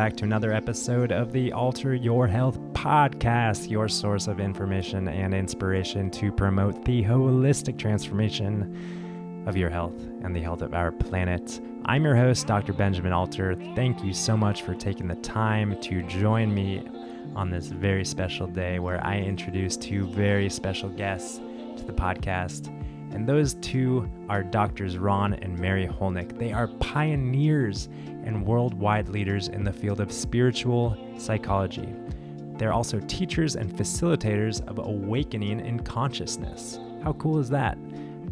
back to another episode of the Alter Your Health podcast, your source of information and inspiration to promote the holistic transformation of your health and the health of our planet. I'm your host, Dr. Benjamin Alter. Thank you so much for taking the time to join me on this very special day where I introduce two very special guests to the podcast. And those two are Doctors Ron and Mary Hulnick. They are pioneers and worldwide leaders in the field of spiritual psychology. They're also teachers and facilitators of awakening in consciousness. How cool is that?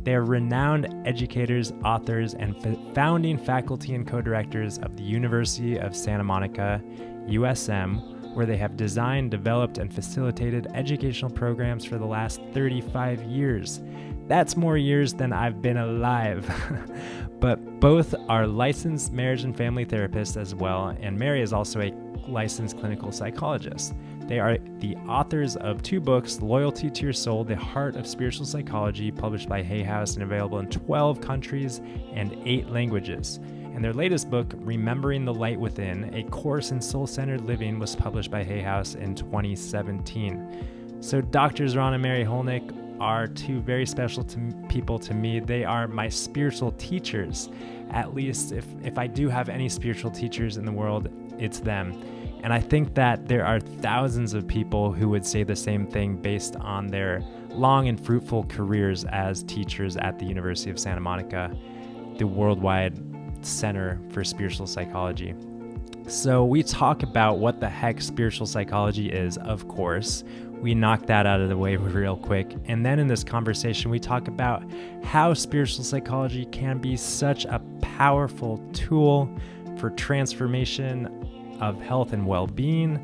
They are renowned educators, authors, and founding faculty and co-directors of the University of Santa Monica, USM, where they have designed, developed, and facilitated educational programs for the last 35 years. That's more years than I've been alive. But both are licensed marriage and family therapists as well, and Mary is also a licensed clinical psychologist. They are the authors of two books, Loyalty to Your Soul, The Heart of Spiritual Psychology, published by Hay House and available in 12 countries and 8 languages. And their latest book, Remembering the Light Within, A Course in Soul-Centered Living, was published by Hay House in 2017. So Doctors Ron and Mary Hulnick are two very special people to me. They are my spiritual teachers. At least if I do have any spiritual teachers in the world, it's them. And I think that there are thousands of people who would say the same thing based on their long and fruitful careers as teachers at the University of Santa Monica, the worldwide center for spiritual psychology. So we talk about what the heck spiritual psychology is, of course. We knock that out of the way real quick. And then in this conversation, we talk about how spiritual psychology can be such a powerful tool for transformation of health and well-being,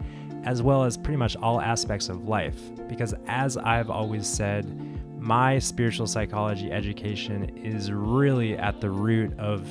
as well as pretty much all aspects of life. Because as I've always said, my spiritual psychology education is really at the root of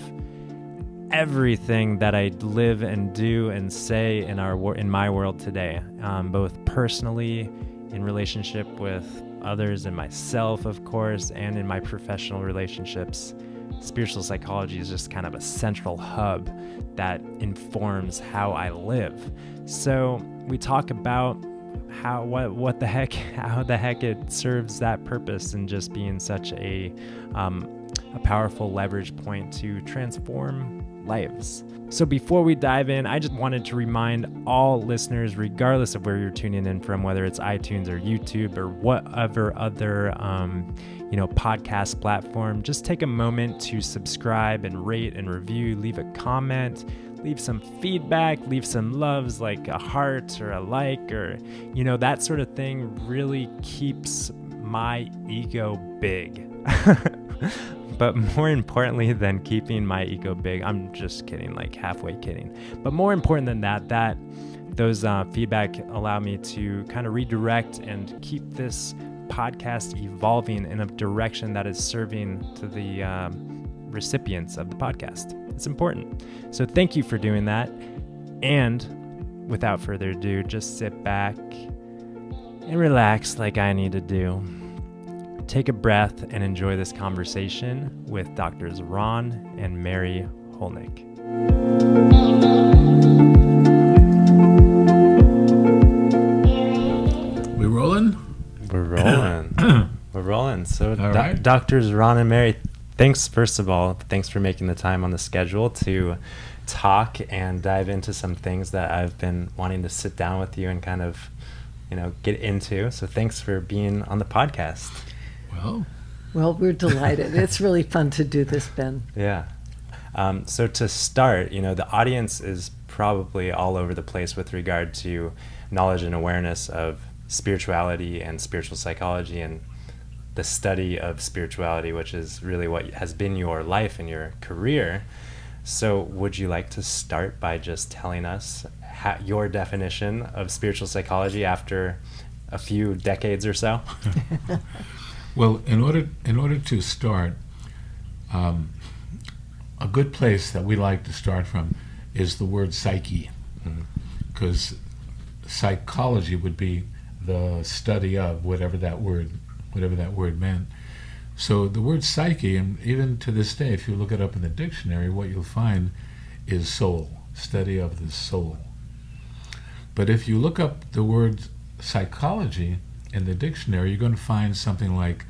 everything that I live and do and say in my world today, both personally, in relationship with others and myself, of course, and in my professional relationships. Spiritual psychology is just kind of a central hub that informs how I live. So we talk about how the heck it serves that purpose, and just being such a powerful leverage point to transform lives. So before we dive in, I just wanted to remind all listeners, regardless of where you're tuning in from, whether it's iTunes or YouTube or whatever other podcast platform, just take a moment to subscribe and rate and review, leave a comment, leave some feedback, leave some loves like a heart or a like, or that sort of thing really keeps my ego big. But more importantly than keeping my ego big, I'm just kidding, like halfway kidding. But more important than that those feedback allow me to kind of redirect and keep this podcast evolving in a direction that is serving to the recipients of the podcast. It's important. So thank you for doing that. And without further ado, just sit back and relax like I need to do. Take a breath and enjoy this conversation with Doctors Ron and Mary Hulnick. We rolling? We're rolling. We're rolling. So right. Doctors Ron and Mary, thanks for making the time on the schedule to talk and dive into some things that I've been wanting to sit down with you and kind of, get into. So thanks for being on the podcast. Well, we're delighted. It's really fun to do this, Ben. Yeah. So to start, the audience is probably all over the place with regard to knowledge and awareness of spirituality and spiritual psychology and the study of spirituality, which is really what has been your life and your career. So would you like to start by just telling us your definition of spiritual psychology after a few decades or so? Well, in order to start, a good place that we like to start from is the word psyche, because psychology would be the study of whatever that word meant. So the word psyche, and even to this day, if you look it up in the dictionary, what you'll find is soul, study of the soul. But if you look up the word psychology in the dictionary, you're going to find something like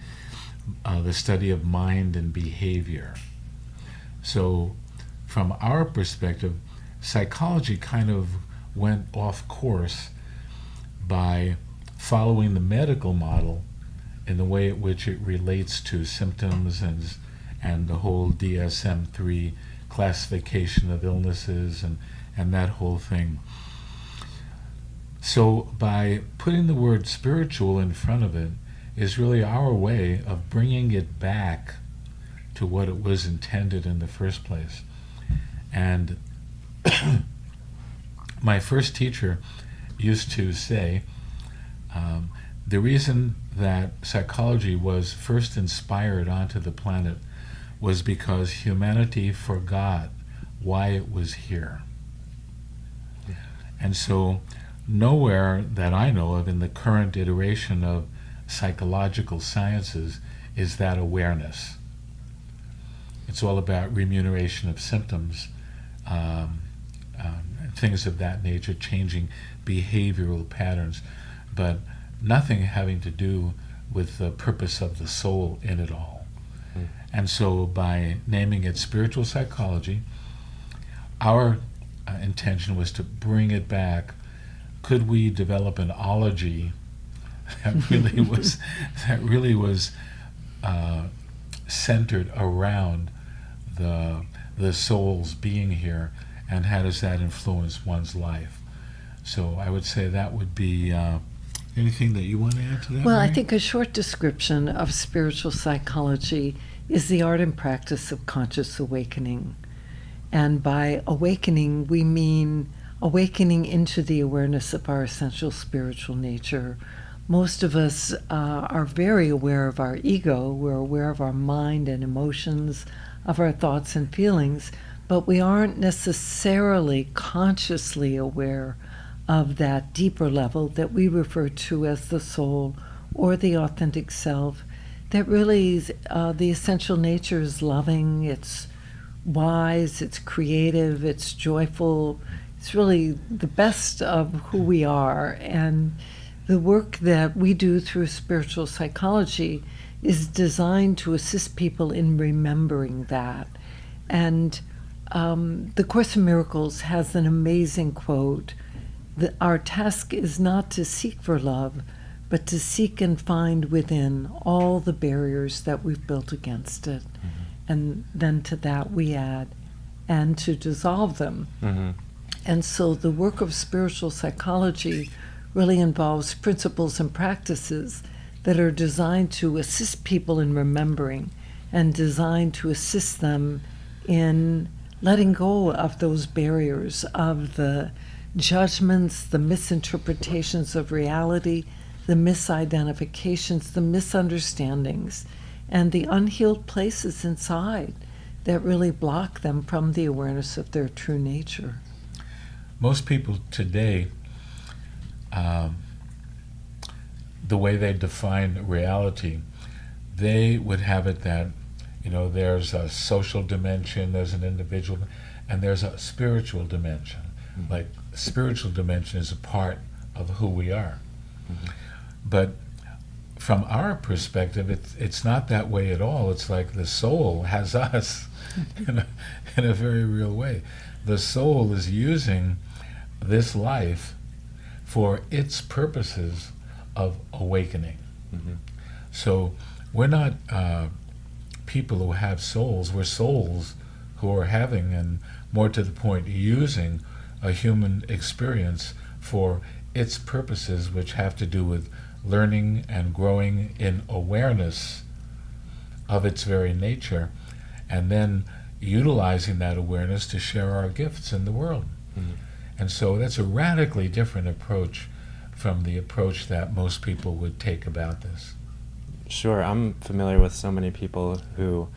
the study of mind and behavior. So from our perspective, psychology kind of went off course by following the medical model in the way in which it relates to symptoms and the whole DSM-3 classification of illnesses and that whole thing. So by putting the word spiritual in front of it is really our way of bringing it back to what it was intended in the first place. And my first teacher used to say, the reason that psychology was first inspired onto the planet was because humanity forgot why it was here. And so nowhere that I know of in the current iteration of psychological sciences is that awareness. It's all about remuneration of symptoms, things of that nature, changing behavioral patterns, but nothing having to do with the purpose of the soul in it all. And so by naming it spiritual psychology, our intention was to bring it back. Could we develop an ology that really was centered around the soul's being here, and how does that influence one's life? So I would say that would be anything that you want to add to that? Well, Mary? I think a short description of spiritual psychology is the art and practice of conscious awakening. And by awakening, we mean awakening into the awareness of our essential spiritual nature. Most of us are very aware of our ego. We're aware of our mind and emotions, of our thoughts and feelings, but we aren't necessarily consciously aware of that deeper level that we refer to as the soul or the authentic self, that really the essential nature is loving, it's wise, it's creative, it's joyful. It's really the best of who we are. And the work that we do through spiritual psychology is designed to assist people in remembering that. And the Course in Miracles has an amazing quote that our task is not to seek for love, but to seek and find within all the barriers that we've built against it. Mm-hmm. And then to that we add, and to dissolve them. Mm-hmm. And so the work of spiritual psychology really involves principles and practices that are designed to assist people in remembering and designed to assist them in letting go of those barriers, of the judgments, the misinterpretations of reality, the misidentifications, the misunderstandings, and the unhealed places inside that really block them from the awareness of their true nature. Most people today, the way they define reality, they would have it that, there's a social dimension, there's an individual, and there's a spiritual dimension. Mm-hmm. Like, spiritual dimension is a part of who we are. Mm-hmm. But from our perspective, it's not that way at all. It's like the soul has us in a very real way. The soul is using this life for its purposes of awakening. Mm-hmm. So we're not people who have souls. We're souls who are having, and more to the point, using a human experience for its purposes, which have to do with learning and growing in awareness of its very nature, and then utilizing that awareness to share our gifts in the world. Mm-hmm. And so that's a radically different approach from the approach that most people would take about this. Sure, I'm familiar with so many people who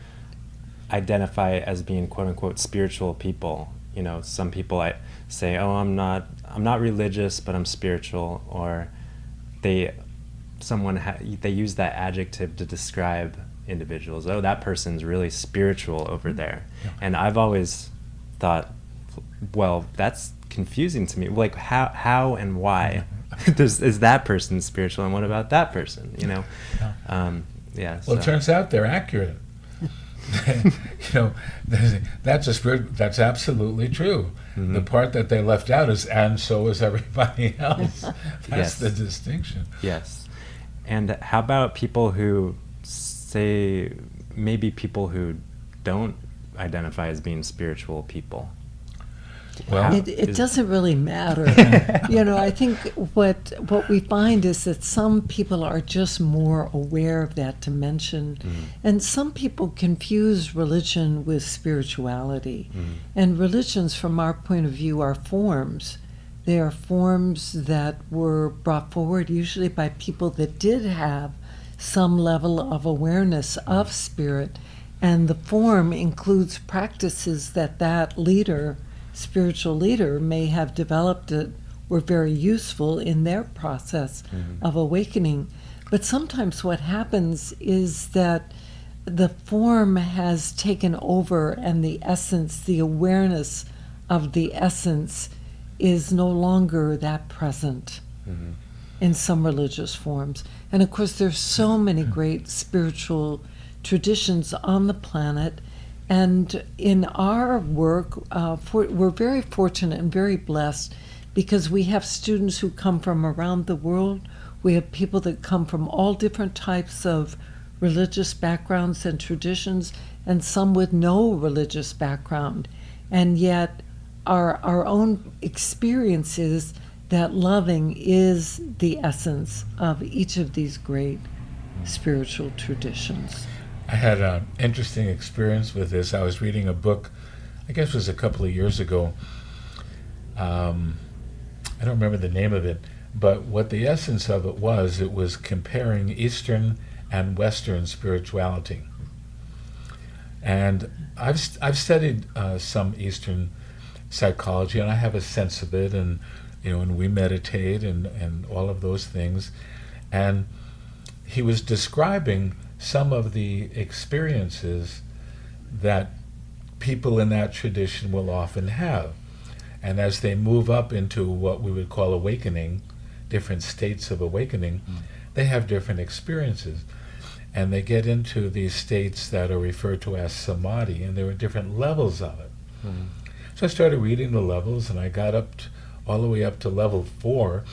identify as being quote-unquote spiritual people. Some people say, "Oh, I'm not religious, but I'm spiritual," or they use that adjective to describe individuals. "Oh, that person's really spiritual over there." Yeah. And I've always thought, well, that's confusing to me. Like how and why is that person spiritual, and what about that person? Well, So. it turns out they're accurate. That's a spirit. That's absolutely true. Mm-hmm. The part that they left out is, and so is everybody else. That's Yes. the distinction. Yes. And how about people who say, maybe people who don't identify as being spiritual people? Well, It doesn't really matter. I think what we find is that some people are just more aware of that dimension, and some people confuse religion with spirituality. And religions, from our point of view, are forms. They are forms that were brought forward usually by people that did have some level of awareness of spirit, and the form includes practices that leader, spiritual leader, may have developed that were very useful in their process of awakening. But sometimes what happens is that the form has taken over, and the essence, the awareness of the essence, is no longer that present in some religious forms. And of course, there's so many great spiritual traditions on the planet. And in our work, we're very fortunate and very blessed because we have students who come from around the world. We have people that come from all different types of religious backgrounds and traditions, and some with no religious background. And yet our own experience is that loving is the essence of each of these great spiritual traditions. I had an interesting experience with this. I was reading a book, I guess it was a couple of years ago. I don't remember the name of it, but what the essence of it was comparing Eastern and Western spirituality. And I've studied some Eastern psychology, and I have a sense of it, and and we meditate and all of those things. And he was describing some of the experiences that people in that tradition will often have. And as they move up into what we would call awakening, different states of awakening, they have different experiences. And they get into these states that are referred to as samadhi, and there are different levels of it. So I started reading the levels, and I got all the way up to level 4,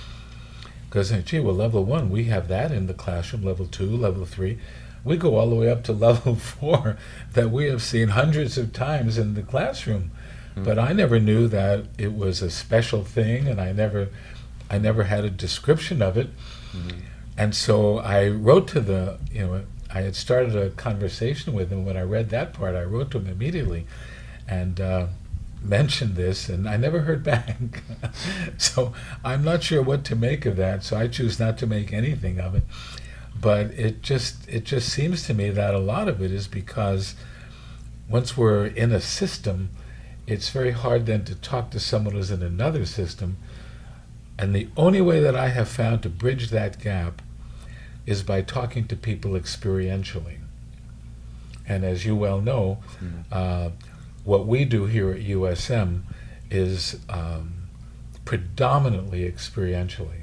because, level 1, we have that in the classroom, level 2, level 3. We go all the way up to level 4 that we have seen hundreds of times in the classroom. But I never knew that it was a special thing, and I never had a description of it. And so I wrote to I had started a conversation with him. When I read that part, I wrote to him immediately and mentioned this, and I never heard back. So I'm not sure what to make of that, so I choose not to make anything of it. But it just seems to me that a lot of it is because once we're in a system, it's very hard then to talk to someone who's in another system. And the only way that I have found to bridge that gap is by talking to people experientially. And as you well know, what we do here at USM is predominantly experientially.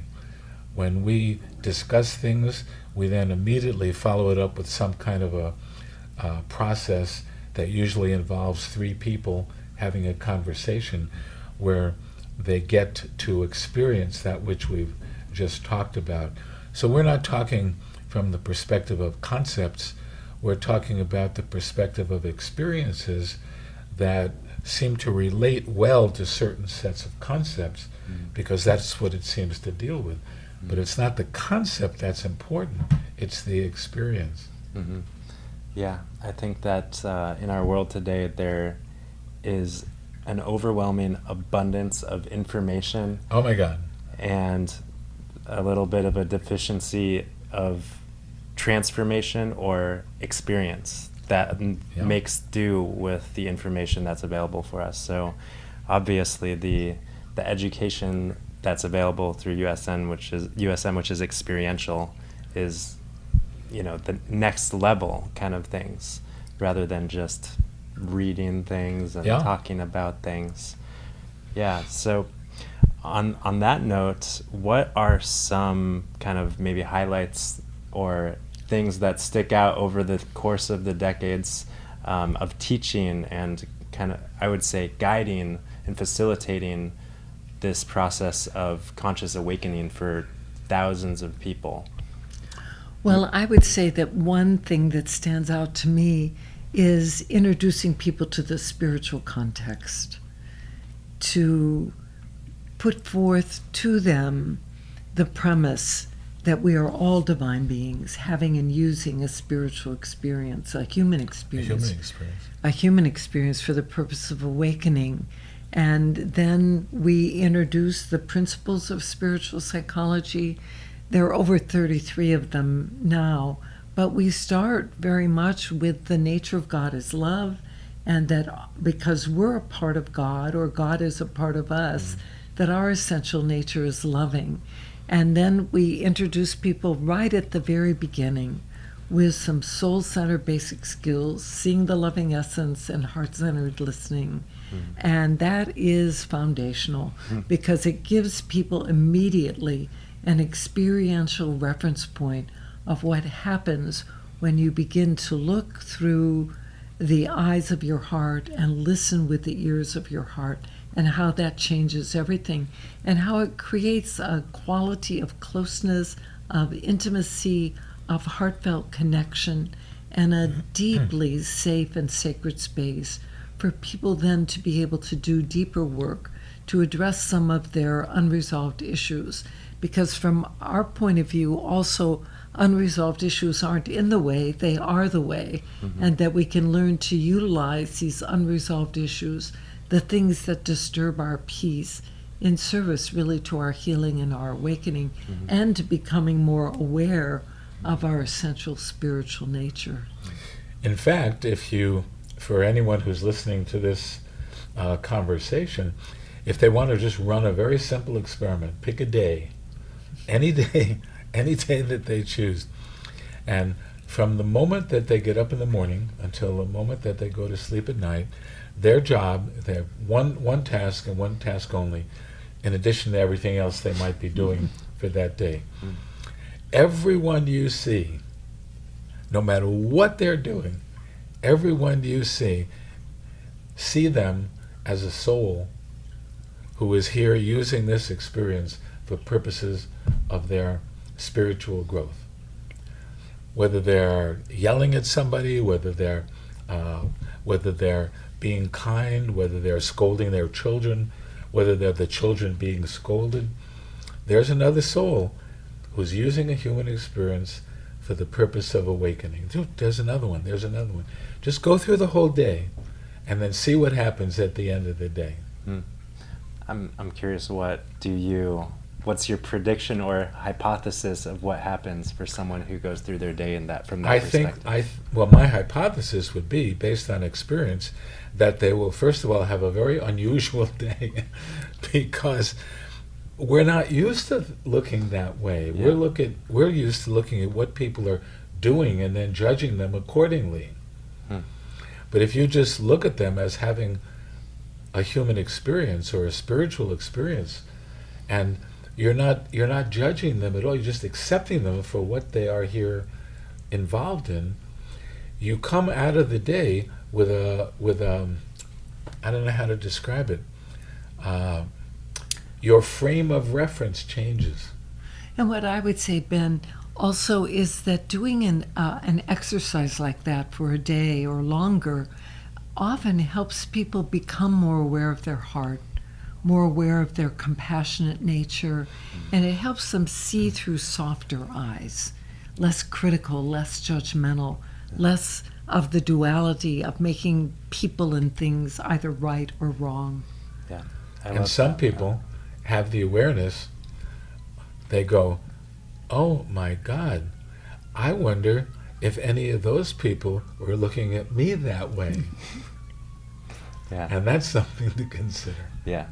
When we discuss things, we then immediately follow it up with some kind of a process that usually involves 3 people having a conversation where they get to experience that which we've just talked about. So we're not talking from the perspective of concepts, we're talking about the perspective of experiences that seem to relate well to certain sets of concepts, because that's what it seems to deal with. But it's not the concept that's important, it's the experience. Yeah, I think that in our world today there is an overwhelming abundance of information. Oh my God. And a little bit of a deficiency of transformation or experience that makes do with the information that's available for us. So obviously the education that's available through USM, which is experiential, is the next level kind of things, rather than just reading things and talking about things. Yeah, so on that note, what are some kind of maybe highlights or things that stick out over the course of the decades of teaching and kind of, I would say, guiding and facilitating this process of conscious awakening for thousands of people? Well, I would say that one thing that stands out to me is introducing people to the spiritual context, to put forth to them the premise that we are all divine beings having and using a spiritual experience, a human experience for the purpose of awakening. And then we introduce the principles of spiritual psychology. There are over 33 of them now, but we start very much with the nature of God as love, and that because we're a part of God, or God is a part of us, that our essential nature is loving. And then we introduce people right at the very beginning with some soul-centered basic skills, seeing the loving essence and heart-centered listening. And that is foundational because it gives people immediately an experiential reference point of what happens when you begin to look through the eyes of your heart and listen with the ears of your heart, and how that changes everything, and how it creates a quality of closeness, of intimacy, of heartfelt connection, and a deeply safe and sacred space for people then to be able to do deeper work, to address some of their unresolved issues. Because from our point of view, also, unresolved issues aren't in the way, they are the way, and that we can learn to utilize these unresolved issues, the things that disturb our peace, in service really to our healing and our awakening, and to becoming more aware of our essential spiritual nature. In fact, for anyone who's listening to this conversation, if they want to just run a very simple experiment, pick a day, any day that they choose, and from the moment that they get up in the morning until the moment that they go to sleep at night, their job, they have one task and one task only, in addition to everything else they might be doing for that day. Everyone you see, no matter what they're doing, everyone you see them as a soul who is here using this experience for purposes of their spiritual growth. Whether they're yelling at somebody, whether they're being kind, whether they're scolding their children, whether they're the children being scolded, there's another soul who's using a human experience for the purpose of awakening. There's another one. Just go through the whole day and then see what happens at the end of the day. I'm curious, what's your prediction or hypothesis of what happens for someone who goes through their day from that perspective? My hypothesis would be, based on experience, that they will first of all have a very unusual day because we're not used to looking that way. Yeah. We're used to looking at what people are doing and then judging them accordingly. But if you just look at them as having a human experience or a spiritual experience, and you're not judging them at all, you're just accepting them for what they are here involved in, you come out of the day with a I don't know how to describe it. Your frame of reference changes. And what I would say, Ben, also is that doing an exercise like that for a day or longer often helps people become more aware of their heart, more aware of their compassionate nature, and it helps them see through softer eyes, less critical, less judgmental, less of the duality of making people and things either right or wrong. Yeah, and some people have the awareness, they go, oh my God, I wonder if any of those people were looking at me that way. Yeah. And that's something to consider. Yeah.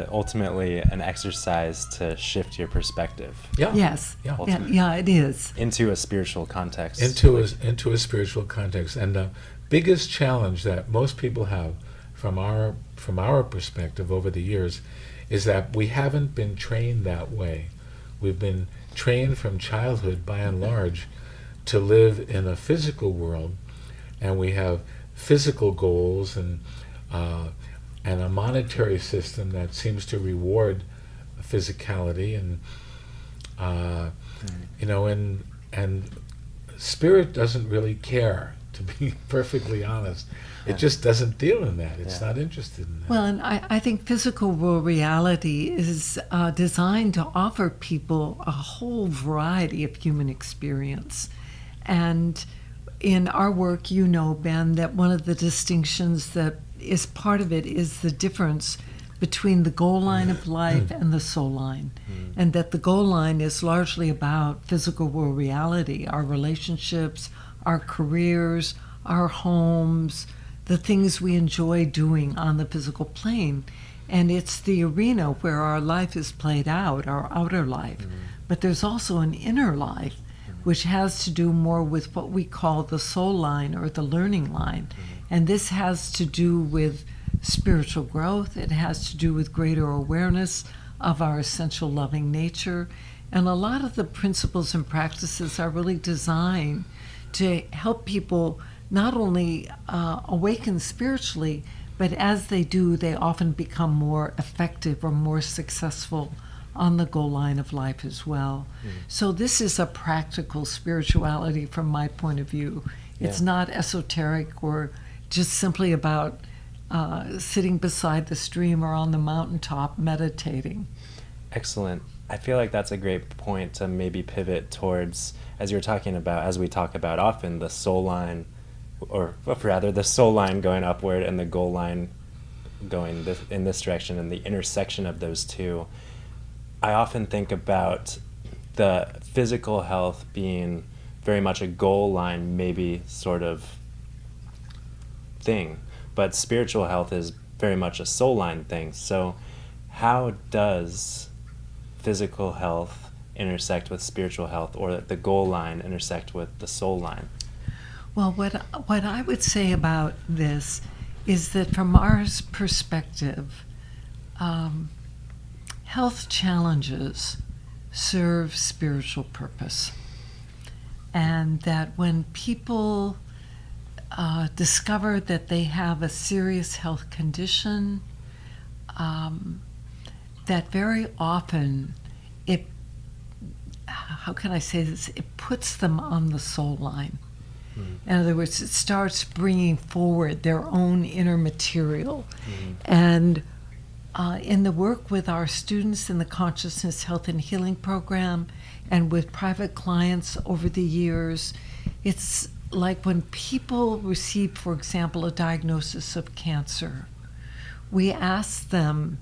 Ultimately an exercise to shift your perspective. Yeah. Yes. Yeah. It is. Into a spiritual context. Into a spiritual context. And the biggest challenge that most people have from our perspective over the years is that we haven't been trained that way. We've been trained from childhood, by and large, to live in a physical world, and we have physical goals and a monetary system that seems to reward physicality, and and spirit doesn't really care, to be perfectly honest. It just doesn't deal in that. It's not interested in that. Well, and I think physical world reality is designed to offer people a whole variety of human experience. And in our work, you know, Ben, that one of the distinctions that is part of it is the difference between the goal line of life and the soul line. And that the goal line is largely about physical world reality, our relationships, our careers, our homes, the things we enjoy doing on the physical plane. And it's the arena where our life is played out, our outer life. But there's also an inner life, which has to do more with what we call the soul line or the learning line. And this has to do with spiritual growth. It has to do with greater awareness of our essential loving nature. And a lot of the principles and practices are really designed to help people not only awaken spiritually, but as they do, they often become more effective or more successful on the goal line of life as well. So this is a practical spirituality from my point of view. It's not esoteric or just simply about sitting beside the stream or on the mountaintop meditating. Excellent. I feel like that's a great point to maybe pivot towards, as you're talking about, as we talk about often, the soul line, or rather the soul line going upward and the goal line going in this direction, and the intersection of those two. I often think about the physical health being very much a goal line, maybe sort of thing, but spiritual health is very much a soul line thing. So how does physical health intersect with spiritual health, or the goal line intersect with the soul line? Well, what I would say about this is that from our perspective, health challenges serve spiritual purpose. And that when people discover that they have a serious health condition, that very often how can I say this? It puts them on the soul line. In other words, it starts bringing forward their own inner material. And in the work with our students in the Consciousness Health and Healing Program and with private clients over the years, it's like when people receive, for example, a diagnosis of cancer, we ask them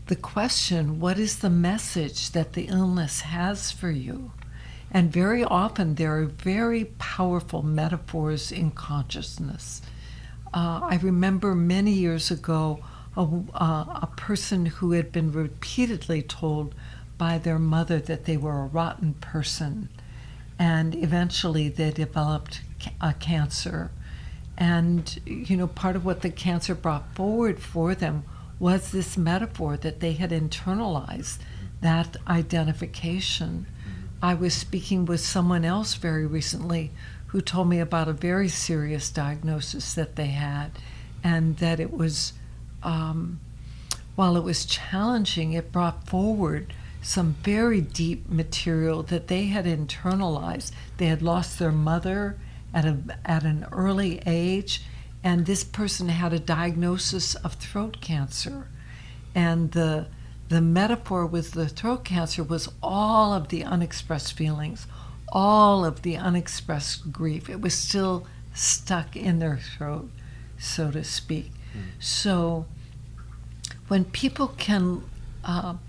the question, what is the message that the illness has for you? And very often there are very powerful metaphors in consciousness. I remember many years ago a person who had been repeatedly told by their mother that they were a rotten person, and eventually they developed a cancer. And part of what the cancer brought forward for them was this metaphor that they had internalized, that identification. I was speaking with someone else very recently who told me about a very serious diagnosis that they had, and that it was, while it was challenging, it brought forward some very deep material that they had internalized. They had lost their mother at an early age, and this person had a diagnosis of throat cancer. And the metaphor with the throat cancer was all of the unexpressed feelings, all of the unexpressed grief. It was still stuck in their throat, so to speak. So when people can, well,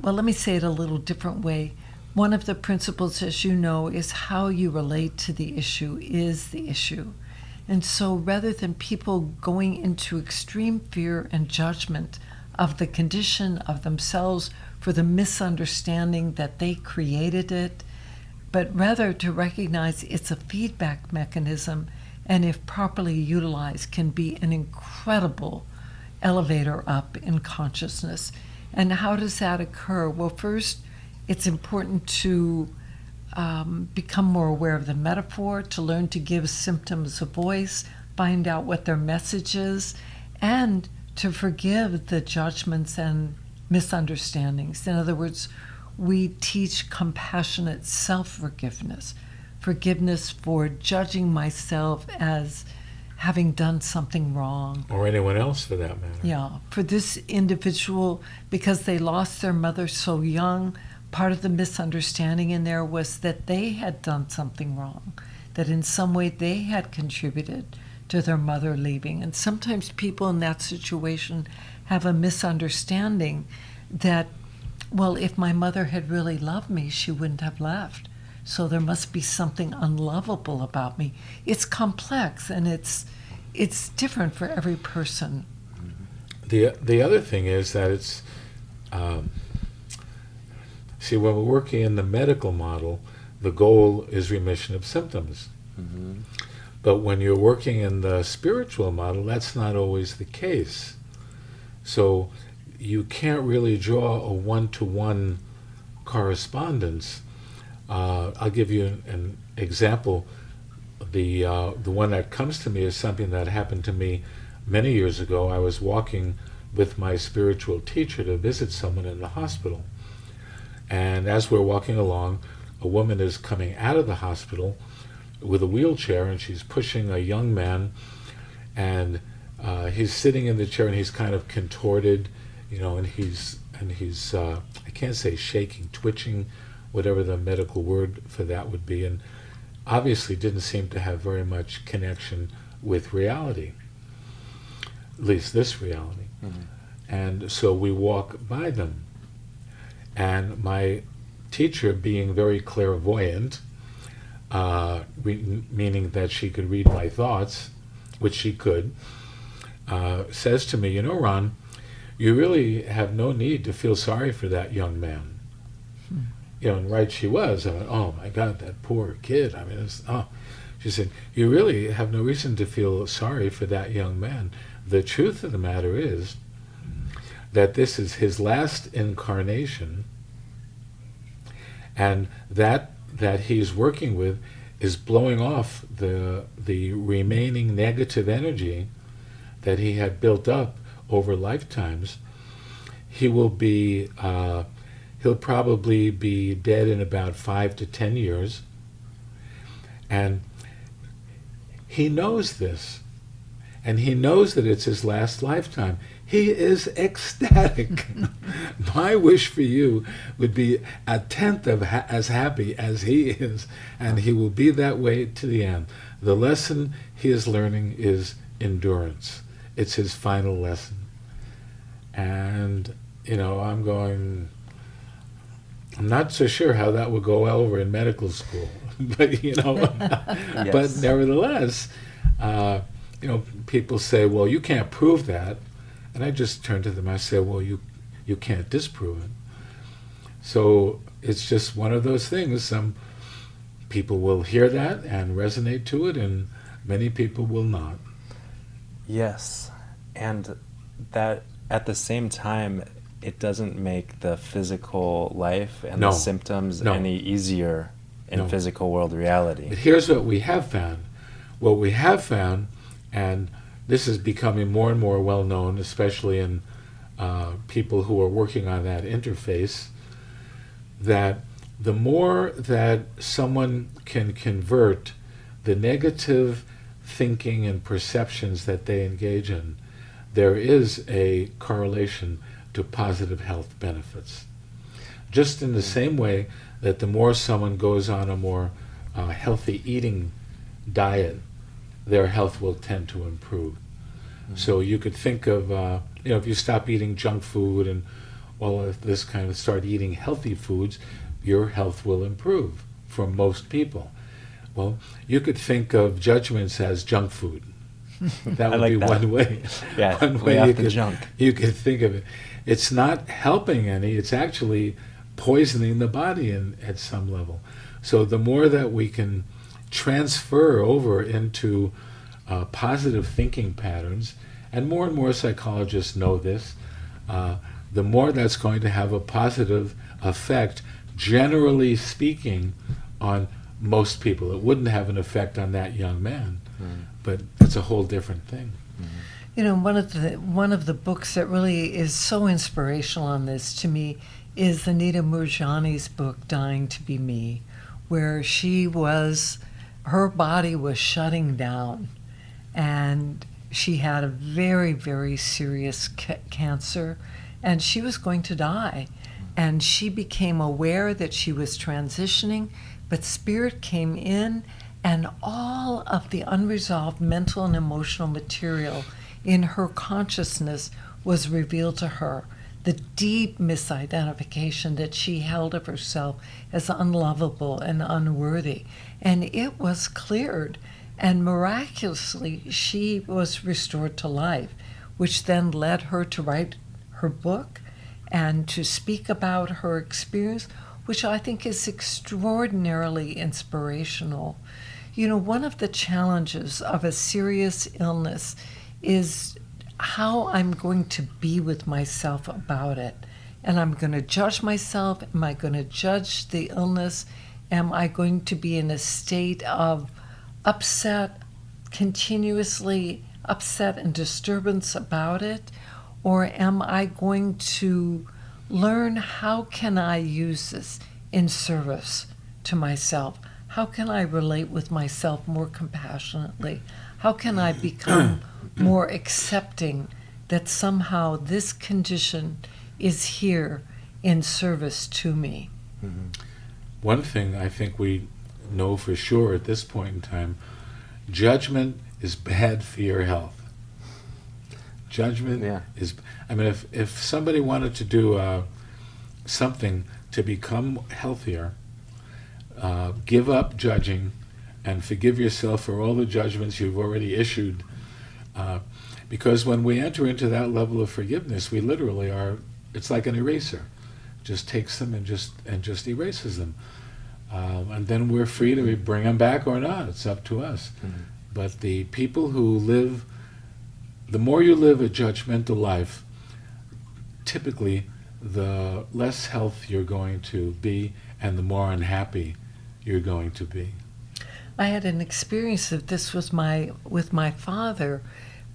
let me say it a little different way. One of the principles, as you know, is how you relate to the issue is the issue. And so rather than people going into extreme fear and judgment of the condition of themselves for the misunderstanding that they created it, but rather to recognize it's a feedback mechanism, and if properly utilized can be an incredible elevator up in consciousness. And how does that occur? Well, first, it's important to become more aware of the metaphor, to learn to give symptoms a voice, find out what their message is, and to forgive the judgments and misunderstandings. In other words, we teach compassionate self-forgiveness, forgiveness for judging myself as having done something wrong. Or anyone else for that matter. Yeah, for this individual, because they lost their mother so young, part of the misunderstanding in there was that they had done something wrong, that in some way they had contributed to their mother leaving. And sometimes people in that situation have a misunderstanding that, well, if my mother had really loved me, she wouldn't have left. So there must be something unlovable about me. It's complex, and it's different for every person. The other thing is that it's, see, when we're working in the medical model, the goal is remission of symptoms. Mm-hmm. But when you're working in the spiritual model, that's not always the case. So you can't really draw a one-to-one correspondence. I'll give you an example. The one that comes to me is something that happened to me many years ago. I was walking with my spiritual teacher to visit someone in the hospital. And as we're walking along, a woman is coming out of the hospital with a wheelchair, and she's pushing a young man, and he's sitting in the chair, and he's kind of contorted, and he's I can't say shaking, twitching, whatever the medical word for that would be, and obviously didn't seem to have very much connection with reality, at least this reality. Mm-hmm. And so we walk by them, and my teacher, being very clairvoyant, meaning that she could read my thoughts, which she could, says to me, Ron, you really have no need to feel sorry for that young man. And right she was. I went, oh my God, that poor kid. I mean, She said, you really have no reason to feel sorry for that young man. The truth of the matter is that this is his last incarnation, and that he's working with is blowing off the remaining negative energy that he had built up over lifetimes. He'll probably be dead in about 5 to 10 years, and he knows this, and he knows that it's his last lifetime. He is ecstatic. My wish for you would be a tenth of as happy as he is, and he will be that way to the end. The lesson he is learning is endurance. It's his final lesson. And, I'm not so sure how that would go over in medical school, but, Yes. But nevertheless, people say, well, you can't prove that. And I just turn to them, I say, well, you can't disprove it. So it's just one of those things. Some people will hear that and resonate to it, and many people will not. Yes, and that at the same time, it doesn't make the physical life and the symptoms any easier in physical world reality. But here's what we have found. What we have found, and this is becoming more and more well known, especially in people who are working on that interface, that the more that someone can convert the negative thinking and perceptions that they engage in, there is a correlation to positive health benefits. Just in the same way that the more someone goes on a more healthy eating diet, their health will tend to improve. Mm-hmm. So you could think of, if you stop eating junk food and all of this kind of start eating healthy foods, your health will improve for most people. Well, you could think of judgments as junk food. That would be one way. Yeah, one way you could think of it. It's not helping any, it's actually poisoning the body at some level. So the more that we can transfer over into positive thinking patterns and more psychologists know this, the more that's going to have a positive effect, generally speaking, on most people. It wouldn't have an effect on that young man, but it's a whole different thing. You know, one of the books that really is so inspirational on this to me is Anita Moorjani's book, Dying to Be Me, where her body was shutting down, and she had a very, very serious cancer, and she was going to die. And she became aware that she was transitioning, but spirit came in, and all of the unresolved mental and emotional material in her consciousness was revealed to her. The deep misidentification that she held of herself as unlovable and unworthy. And it was cleared. And miraculously, she was restored to life, which then led her to write her book and to speak about her experience, which I think is extraordinarily inspirational. You know, one of the challenges of a serious illness is how I'm going to be with myself about it. And I'm going to judge myself. Am I going to judge the illness? Am I going to be in a state of upset, continuously upset and disturbance about it? Or am I going to learn how can I use this in service to myself? How can I relate with myself more compassionately? How can I become more accepting that somehow this condition is here in service to me? One thing I think we know for sure at this point in time, judgment is bad for your health. Judgment is, I mean, if somebody wanted to do something to become healthier, give up judging and forgive yourself for all the judgments you've already issued. Because when we enter into that level of forgiveness, we literally are, it's like an eraser. Just takes them and just erases them. And then we're free to bring them back or not. It's up to us. But the people who live, the more you live a judgmental life, typically the less health you're going to be and the more unhappy you're going to be. I had an experience of this with my father.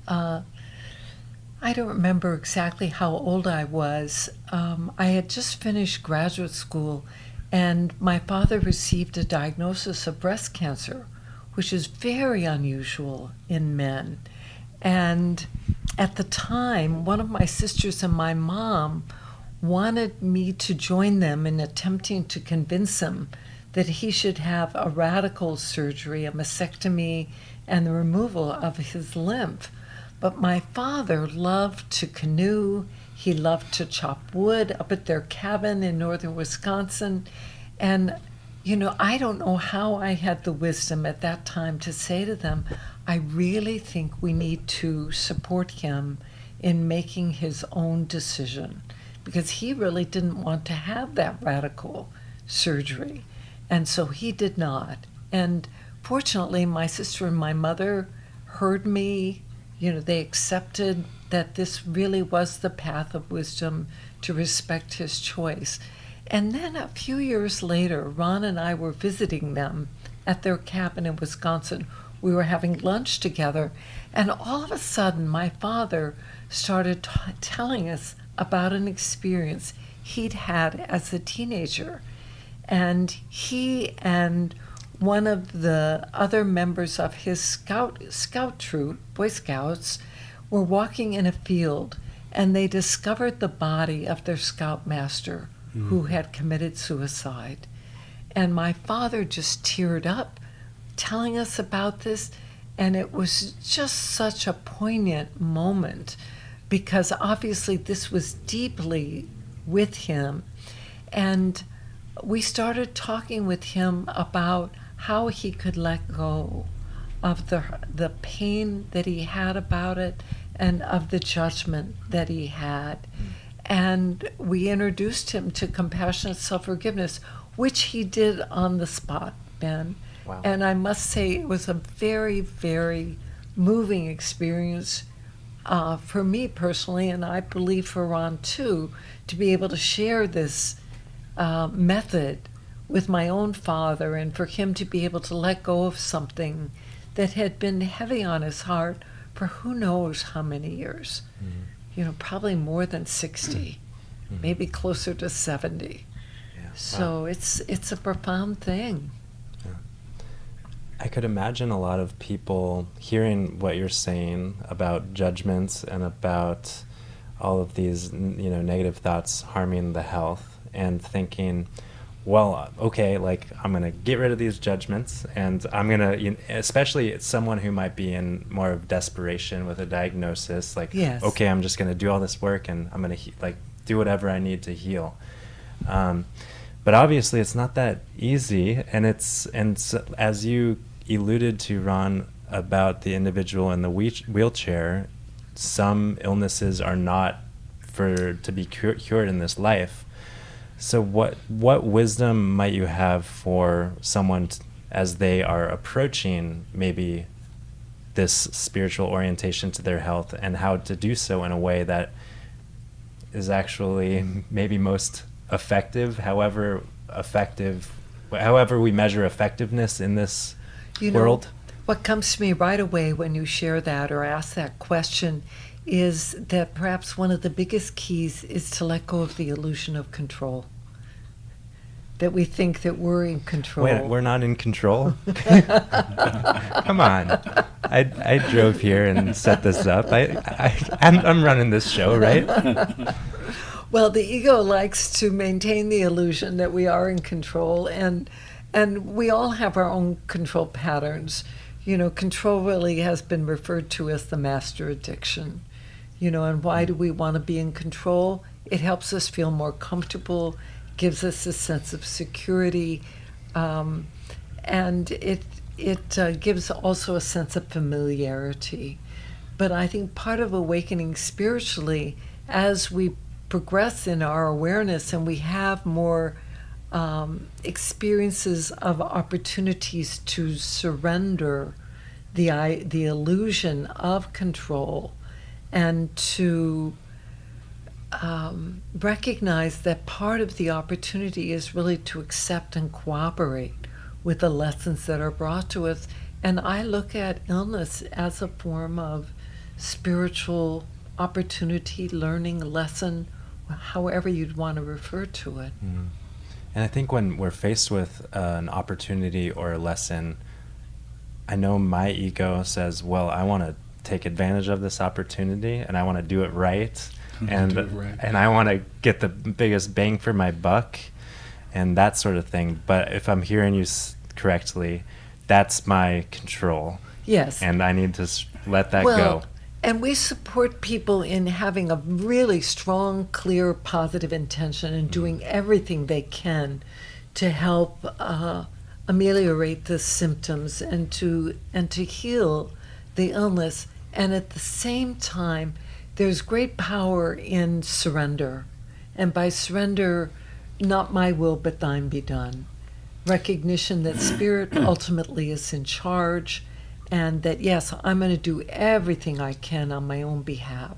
I don't remember exactly how old I was. I had just finished graduate school, and my father received a diagnosis of breast cancer, which is very unusual in men. And at the time, one of my sisters and my mom wanted me to join them in attempting to convince him that he should have a radical surgery, a mastectomy, and the removal of his lymph. But my father loved to canoe. He loved to chop wood up at their cabin in northern Wisconsin. And, you know, I don't know how I had the wisdom at that time to say to them, I really think we need to support him in making his own decision, because he really didn't want to have that radical surgery. And so he did not. And fortunately, my sister and my mother heard me. You know, they accepted that this really was the path of wisdom to respect his choice. And then a few years later, Ron and I were visiting them at their cabin in Wisconsin. We were having lunch together, and all of a sudden, my father started telling us about an experience he'd had as a teenager. And he and one of the other members of his scout troop, Boy Scouts, were walking in a field, and they discovered the body of their scoutmaster who had committed suicide. And my father just teared up telling us about this, and it was just such a poignant moment, because obviously this was deeply with him. And we started talking with him about how he could let go of the pain that he had about it and of the judgment that he had. And we introduced him to compassionate self-forgiveness, which he did on the spot, Ben. Wow. And I must say it was a very, very moving experience, for me personally, and I believe for Ron too, to be able to share this method with my own father, and for him to be able to let go of something that had been heavy on his heart for who knows how many years. Probably more than 60, maybe closer to 70. So it's a profound thing. I could imagine a lot of people hearing what you're saying about judgments and about all of these, negative thoughts harming the health, and thinking, well, okay, like I'm going to get rid of these judgments, and I'm going to, especially someone who might be in more of desperation with a diagnosis, like, yes. Okay, I'm just going to do all this work and I'm going to do whatever I need to heal. But obviously it's not that easy. And so, as you alluded to, Ron, about the individual in the wheelchair, some illnesses are not to be cured in this life. So what wisdom might you have for someone as they are approaching maybe this spiritual orientation to their health, and how to do so in a way that is actually maybe most effective, however we measure effectiveness in this world? What comes to me right away when you share that or ask that question is that perhaps one of the biggest keys is to let go of the illusion of control. That we think that we're in control. Wait, we're not in control? Come on. I drove here and set this up. I'm running this show, right? Well, the ego likes to maintain the illusion that we are in control, and we all have our own control patterns. Control really has been referred to as the master addiction. And why do we want to be in control? It helps us feel more comfortable, gives us a sense of security, and it gives also a sense of familiarity. But I think part of awakening spiritually, as we progress in our awareness and we have more experiences of opportunities to surrender the illusion of control, and to recognize that part of the opportunity is really to accept and cooperate with the lessons that are brought to us. And I look at illness as a form of spiritual opportunity, learning, lesson, however you'd want to refer to it. And I think when we're faced with an opportunity or a lesson, I know my ego says, well, I want to take advantage of this opportunity and I want to do it right. And I want to get the biggest bang for my buck and that sort of thing. But if I'm hearing you correctly, that's my control. Yes. And I need to let that go. And we support people in having a really strong, clear, positive intention and doing everything they can to help ameliorate the symptoms and to heal the illness. And at the same time, there's great power in surrender. And by surrender, not my will, but thine be done. Recognition that spirit ultimately is in charge, and that, yes, I'm going to do everything I can on my own behalf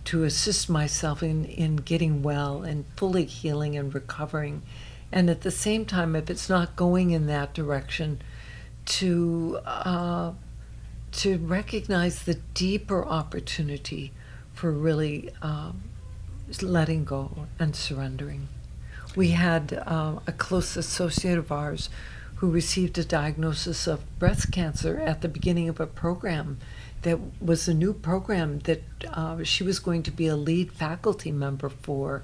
to assist myself in getting well and fully healing and recovering. And at the same time, if it's not going in that direction, to recognize the deeper opportunity for really letting go and surrendering. We had a close associate of ours who received a diagnosis of breast cancer at the beginning of a program that was a new program that she was going to be a lead faculty member for.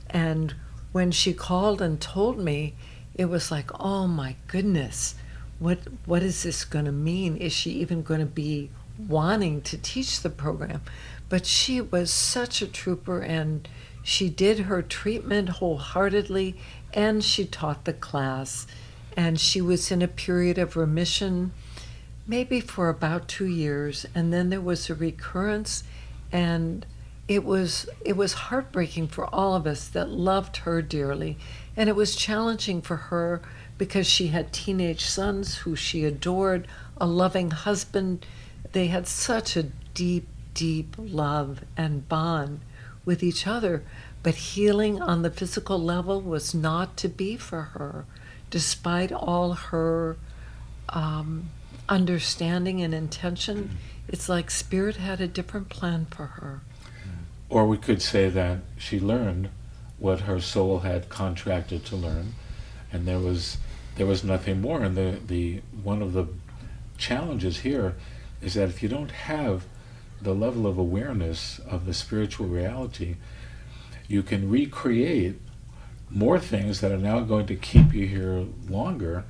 And when she called and told me, it was like, oh my goodness, what is this going to mean? Is she even going to be wanting to teach the program? But she was such a trooper, and she did her treatment wholeheartedly, and she taught the class. And she was in a period of remission, maybe for about 2 years, and then there was a recurrence, and it was heartbreaking for all of us that loved her dearly, and it was challenging for her because she had teenage sons who she adored, a loving husband. They had such a deep deep love and bond with each other. But healing on the physical level was not to be for her, despite all her understanding and intention. It's like Spirit had a different plan for her. Or we could say that she learned what her soul had contracted to learn, and there was nothing more. And the one of the challenges here is that if you don't have the level of awareness of the spiritual reality, you can recreate more things that are now going to keep you here longer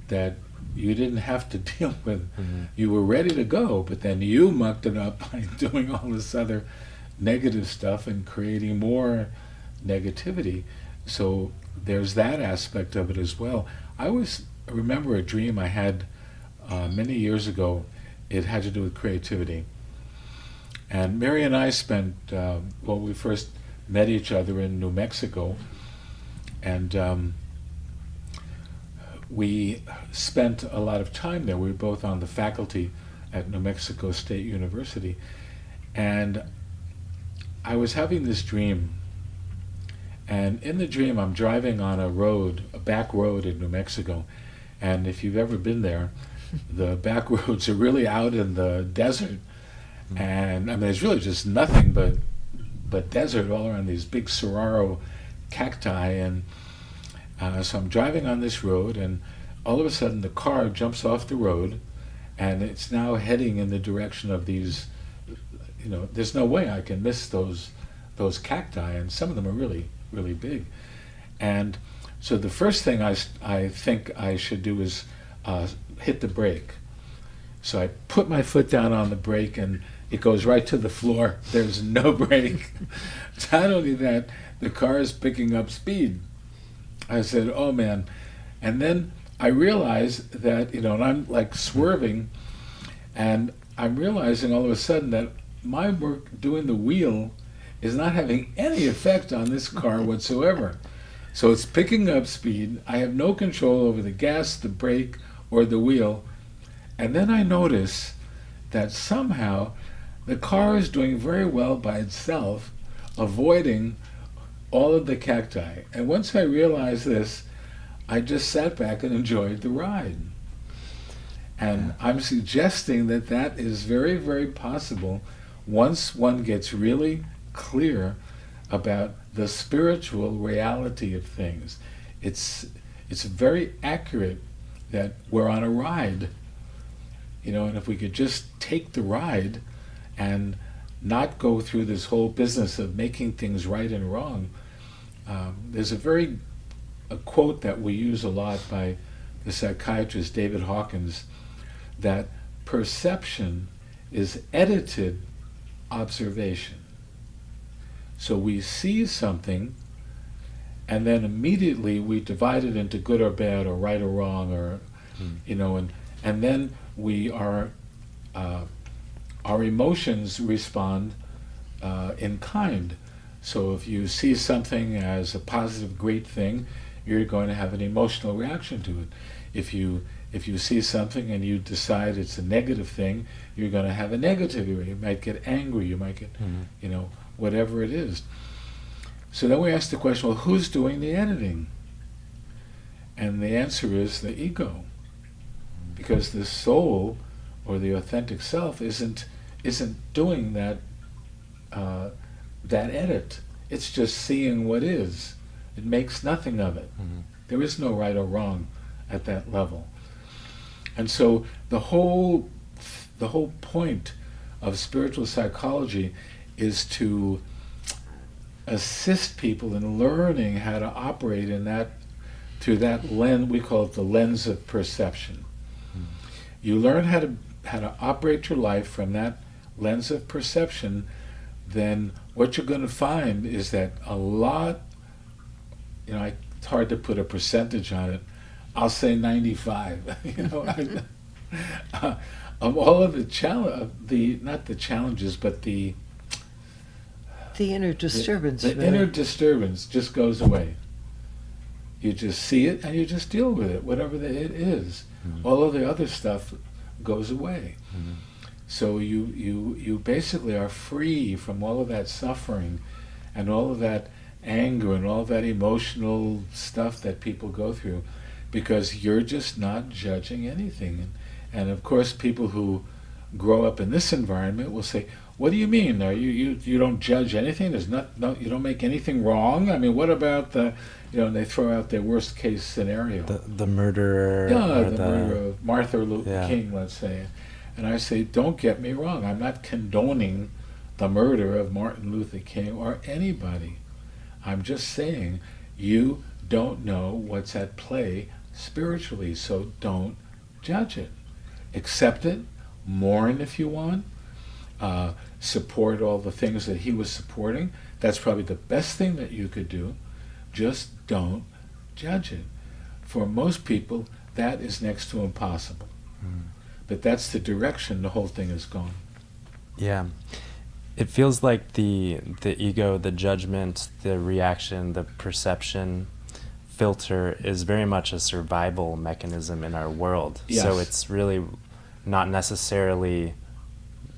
that you didn't have to deal with. Mm-hmm. You were ready to go, but then you mucked it up by doing all this other negative stuff and creating more negativity. So there's that aspect of it as well. I remember a dream I had many years ago. It had to do with creativity. And Mary and I spent, we first met each other in New Mexico, and we spent a lot of time there. We were both on the faculty at New Mexico State University, and I was having this dream, and in the dream I'm driving on a back road in New Mexico, and if you've ever been there, the back roads are really out in the desert, and I mean there's really just nothing but desert all around, these big saguaro cacti, and so I'm driving on this road, and all of a sudden the car jumps off the road, and it's now heading in the direction of these, there's no way I can miss those cacti, and some of them are really, really big. And so the first thing I think I should do is hit the brake. So I put my foot down on the brake, and it goes right to the floor. There's no brake. Not only that, the car is picking up speed. I said, oh man. And then I realized that, and I'm like swerving, and I'm realizing all of a sudden that my work doing the wheel is not having any effect on this car whatsoever. So it's picking up speed. I have no control over the gas, the brake, or the wheel. And then I notice that somehow the car is doing very well by itself, avoiding all of the cacti. And once I realized this, I just sat back and enjoyed the ride. And I'm suggesting that that is very, very possible once one gets really clear about the spiritual reality of things. It's very accurate that we're on a ride, and if we could just take the ride and not go through this whole business of making things right and wrong. There's a quote that we use a lot by the psychiatrist David Hawkins, that perception is edited observation. So we see something, and then immediately we divide it into good or bad, or right or wrong, or and then we are our emotions respond in kind. So if you see something as a positive, great thing, you're going to have an emotional reaction to it. If you see something and you decide it's a negative thing, you're going to have a negative reaction. You might get angry. You might get, whatever it is. So then we ask the question, well, who's doing the editing? And the answer is the ego, because the soul, or the authentic self, isn't doing that edit. It's just seeing what is. It makes nothing of it. Mm-hmm. There is no right or wrong at that level. And so the whole point of spiritual psychology is to assist people in learning how to operate in that, through that lens. We call it the lens of perception. Mm-hmm. You learn how to operate your life from that lens of perception, then what you're going to find is that a lot, it's hard to put a percentage on it. I'll say 95. Of all of the not the challenges, but the inner disturbance. The inner disturbance just goes away. You just see it and you just deal with it, whatever it is. Mm-hmm. All of the other stuff goes away. Mm-hmm. So you basically are free from all of that suffering and all of that anger and all that emotional stuff that people go through, because you're just not judging anything. And of course, people who grow up in this environment will say, "What do you mean? Are you don't judge anything? There's you don't make anything wrong? I mean, what about the, and they throw out their worst case scenario, the murderer, the murder of Martin Luther Yeah. King, let's say." And I say, don't get me wrong, I'm not condoning the murder of Martin Luther King or anybody. I'm just saying you don't know what's at play spiritually, so don't judge it. Accept it, mourn if you want, support all the things that he was supporting. That's probably the best thing that you could do. Just don't judge it. For most people, that is next to impossible. But that's the direction the whole thing is going. Yeah. It feels like the ego, the judgment, the reaction, the perception filter is very much a survival mechanism in our world. Yes. So it's really not necessarily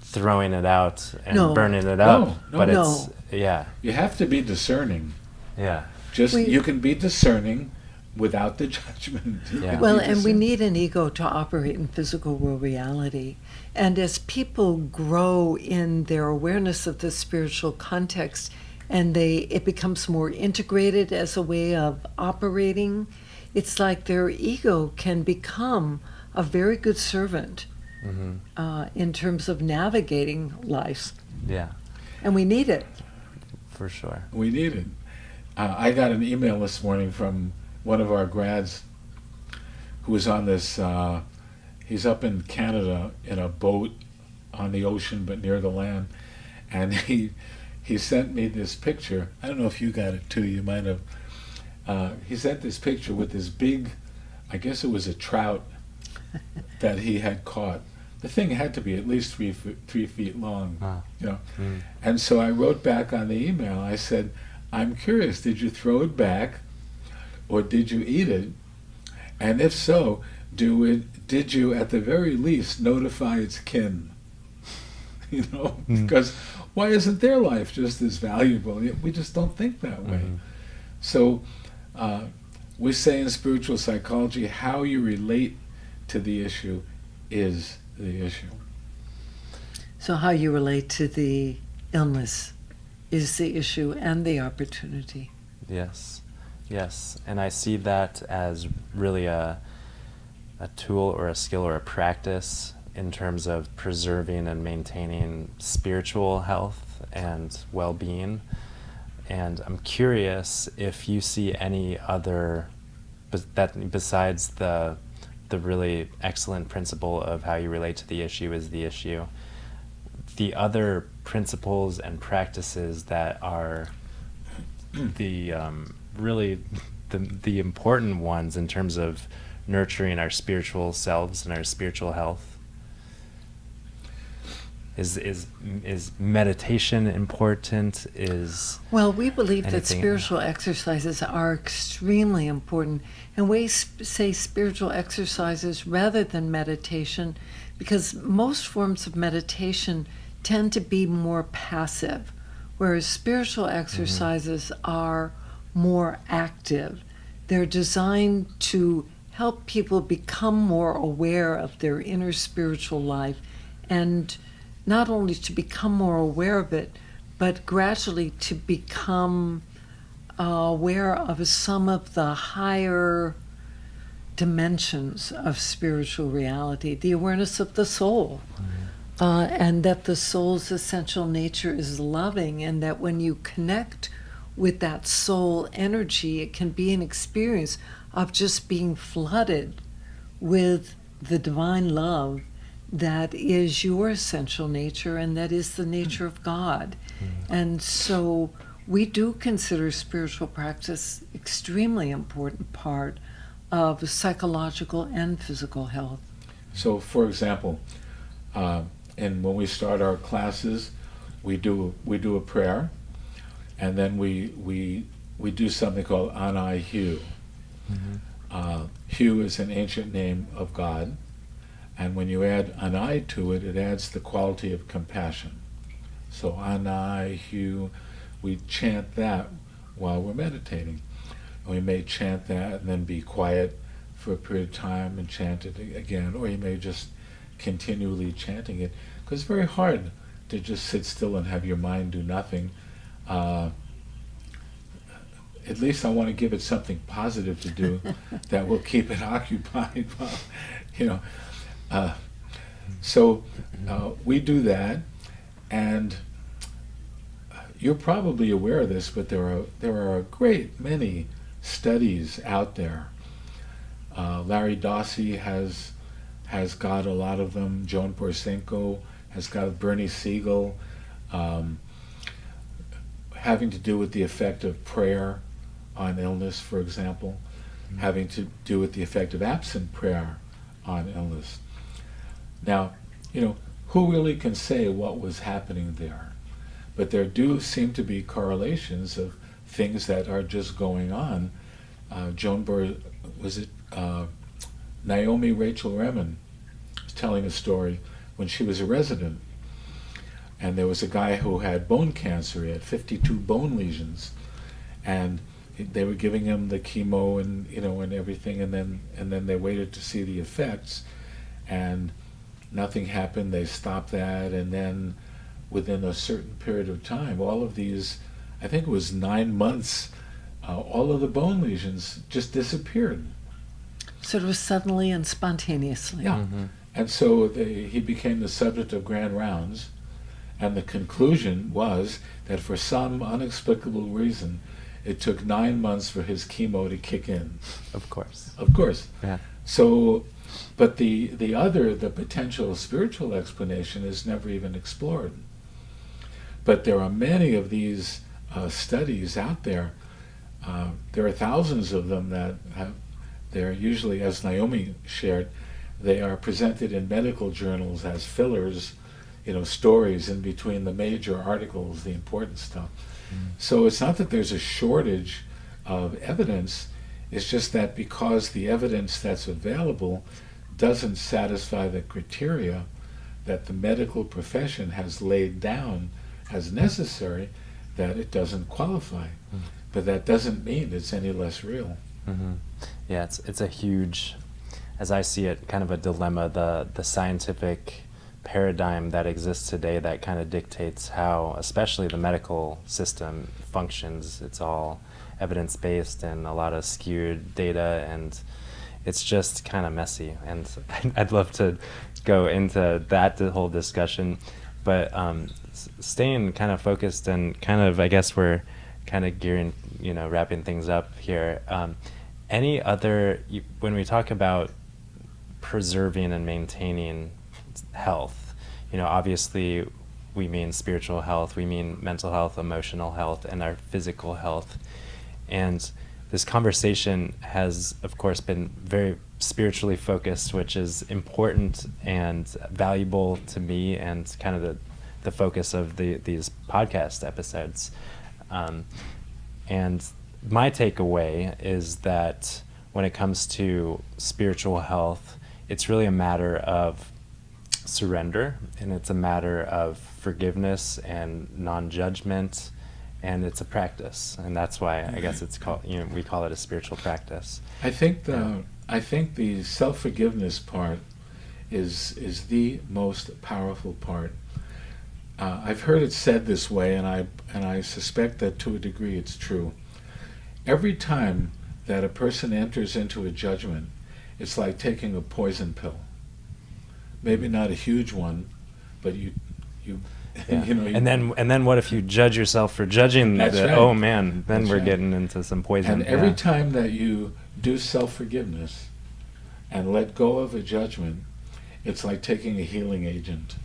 throwing it out and No. burning it up. No, but no. it's, yeah. You have to be discerning. Yeah. You can be discerning without the judgment. You Yeah. can Well, be and we discerning. need an ego to operate in physical world reality. And as people grow in their awareness of the spiritual context, and it becomes more integrated as a way of operating, it's like their ego can become a very good servant in terms of navigating life. Yeah. And we need it. For sure. We need it. I got an email this morning from one of our grads who was on this, he's up in Canada in a boat on the ocean but near the land, and he sent me this picture. I don't know if you got it too, you might have. He sent this picture with this big, I guess it was a trout that he had caught. The thing had to be at least 3 feet long, Wow. And so I wrote back on the email, I said, "I'm curious, did you throw it back or did you eat it? And if so, did you at the very least notify its kin?" Because why isn't their life just as valuable? We just don't think that way. So we say in spiritual psychology, how you relate to the issue is the issue. So how you relate to the illness is the issue and the opportunity. Yes. Yes. And I see that as really a tool or a skill or a practice in terms of preserving and maintaining spiritual health and well-being. And I'm curious if you see any other, besides the really excellent principle of how you relate to the issue is the issue, the other principles and practices that are the really the important ones in terms of nurturing our spiritual selves and our spiritual health. Is meditation important? Well, we believe that anything- spiritual exercises are extremely important, and we say spiritual exercises rather than meditation because most forms of meditation tend to be more passive, whereas spiritual exercises are more active. They're designed to help people become more aware of their inner spiritual life, and not only to become more aware of it, but gradually to become aware of some of the higher dimensions of spiritual reality, the awareness of the soul, and that the soul's essential nature is loving, and that when you connect with that soul energy, it can be an experience of just being flooded with the divine love that is your essential nature and that is the nature of God. And so we do consider spiritual practice extremely important part of psychological and physical health. So, for example, and when we start our classes, we do a prayer, and then we do something called Anai Hu. Hu is an ancient name of God, And when you add an I to it, it adds the quality of compassion. So Anai Hu, we chant that while we're meditating. And we may chant that and then be quiet for a period of time and chant it again, or you may just continually chanting it, because it's very hard to just sit still and have your mind do nothing. At least I want to give it something positive to do that will keep it occupied. So we do that, and you're probably aware of this, but there are a great many studies out there. Larry Dossey has got a lot of them. Joan Porsenko has got Bernie Siegel, having to do with the effect of prayer on illness, for example, having to do with the effect of absent prayer on illness. Now, who really can say what was happening there? But there do seem to be correlations of things that are just going on. Naomi Rachel Remen was telling a story when she was a resident, and there was a guy who had bone cancer. He had 52 bone lesions, and they were giving him the chemo and and everything, and then they waited to see the effects, and nothing happened. They stopped that, and then within a certain period of time, all of these, I think it was 9 months, all of the bone lesions just disappeared. So it was suddenly and spontaneously. Yeah. And so he became the subject of grand rounds, and the conclusion was that for some unexplicable reason, it took 9 months for his chemo to kick in. Of course. Of course. Yeah. So, but the potential spiritual explanation is never even explored. But there are many of these studies out there. There are thousands of them that they're usually, as Naomi shared, they are presented in medical journals as fillers, stories in between the major articles, the important stuff. So it's not that there's a shortage of evidence, it's just that because the evidence that's available doesn't satisfy the criteria that the medical profession has laid down as necessary, that it doesn't qualify. But that doesn't mean it's any less real. Mm-hmm. Yeah, it's a huge, as I see it, kind of a dilemma, the scientific paradigm that exists today that kind of dictates how, especially the medical system functions. It's all evidence-based and a lot of skewed data, and it's just kind of messy. And I'd love to go into that whole discussion, but staying kind of focused and kind of, I guess we're kind of gearing, wrapping things up here. Any other, when we talk about preserving and maintaining health, obviously we mean spiritual health, we mean mental health, emotional health, and our physical health. And this conversation has, of course, been very spiritually focused, which is important and valuable to me and kind of the focus of these podcast episodes. And my takeaway is that when it comes to spiritual health, it's really a matter of surrender, and it's a matter of forgiveness and non-judgment, and it's a practice, and that's why I guess it's called, we call it a spiritual practice. I think the self-forgiveness part is the most powerful part. I've heard it said this way, and I suspect that to a degree it's true. Every time that a person enters into a judgment, it's like taking a poison pill. Maybe not a huge one, but you yeah. And then what if you judge yourself for judging? That's right. Oh man, then That's we're right. getting into some poison. And every time that you do self-forgiveness and let go of a judgment, it's like taking a healing agent.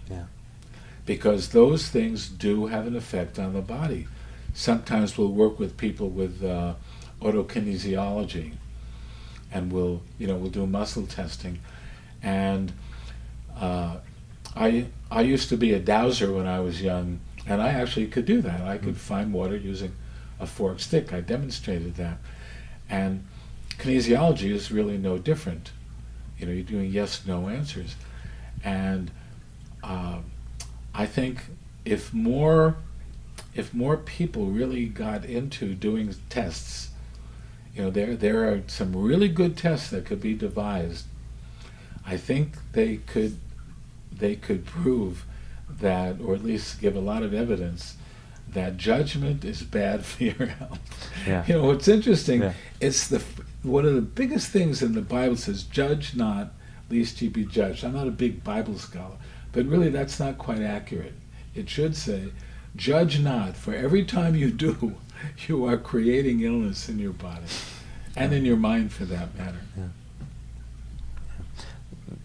Yeah. Because those things do have an effect on the body. Sometimes we'll work with people with autokinesiology, and we'll do muscle testing. And I used to be a dowser when I was young, and I actually could do that. I could find water using a forked stick. I demonstrated that. And kinesiology is really no different. You're doing yes/no answers, and I think if more people really got into doing tests, there are some really good tests that could be devised. I think they could prove that, or at least give a lot of evidence that judgment is bad for your health. Yeah. What's interesting, Yeah. it's one of the biggest things in the Bible says, "Judge not, lest ye be judged." I'm not a big Bible scholar, but really that's not quite accurate. It should say, "Judge not, for every time you do, you are creating illness in your body, and in your mind, for that matter." Yeah.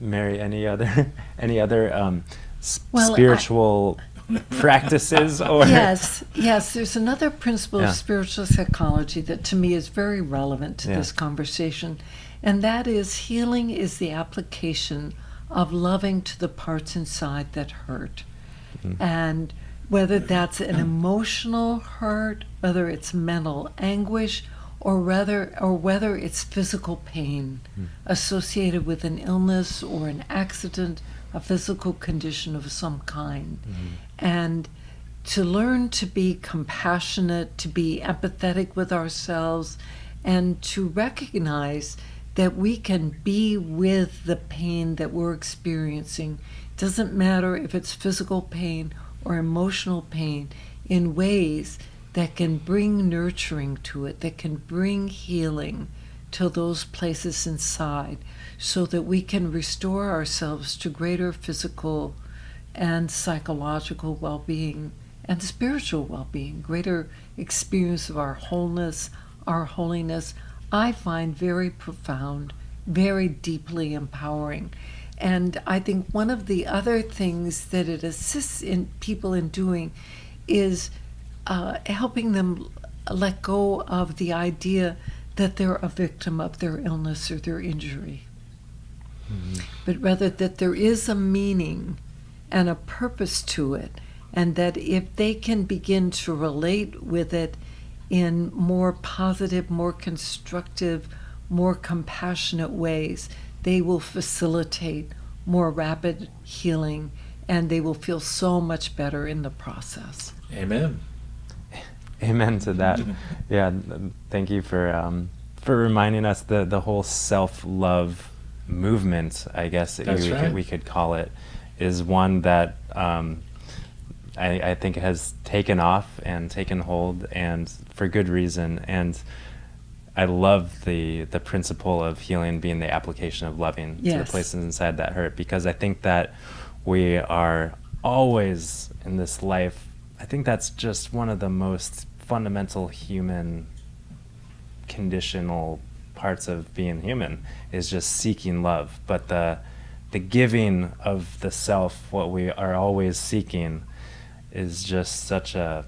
Mary, any other spiritual practices? Or Yes. There's another principle Yeah. of spiritual psychology that to me is very relevant to Yeah. this conversation, and that is healing is the application of loving to the parts inside that hurt. Mhm. And whether that's an emotional hurt, whether it's mental anguish, or whether it's physical pain associated with an illness or an accident, a physical condition of some kind. And to learn to be compassionate, to be empathetic with ourselves, and to recognize that we can be with the pain that we're experiencing. Doesn't matter if it's physical pain or emotional pain, in ways that can bring nurturing to it, that can bring healing to those places inside, so that we can restore ourselves to greater physical and psychological well-being and spiritual well-being, greater experience of our wholeness, our holiness. I find very profound, very deeply empowering. And I think one of the other things that it assists in people in doing is helping them let go of the idea that they're a victim of their illness or their injury, but rather that there is a meaning and a purpose to it, and that if they can begin to relate with it in more positive, more constructive, more compassionate ways, they will facilitate more rapid healing, and they will feel so much better in the process. Amen. Amen to that. Yeah, thank you for reminding us the whole self-love movement, I guess we could call it, is one that I think has taken off and taken hold, and for good reason. And I love the principle of healing being the application of loving to the places inside that hurt, because I think that we are always in this life. I think that's just one of the most fundamental human conditional parts of being human, is just seeking love. But the giving of the self, what we are always seeking, is just such a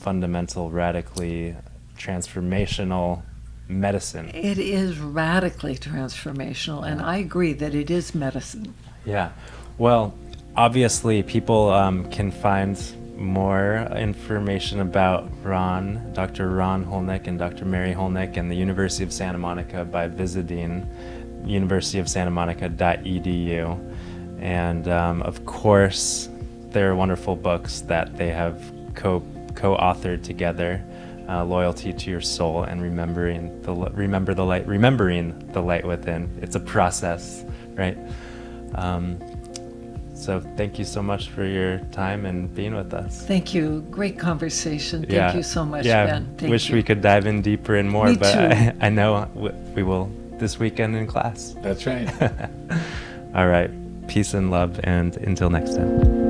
fundamental, radically transformational medicine. It is radically transformational, and I agree that it is medicine. Yeah. Well, obviously people can find more information about Dr. Ron Hulnick and Dr. Mary Hulnick and the University of Santa Monica by visiting universityofsantamonica.edu. And of course, there are wonderful books that they have co-authored together, Loyalty to Your Soul and Remembering the Light Within. It's a process, right? So thank you so much for your time and being with us. Thank you. Great conversation. Thank you so much, Ben. Thank Wish you. we could dive in deeper and more, Me but too. I know we will this weekend in class. That's right. All right. Peace and love, and until next time.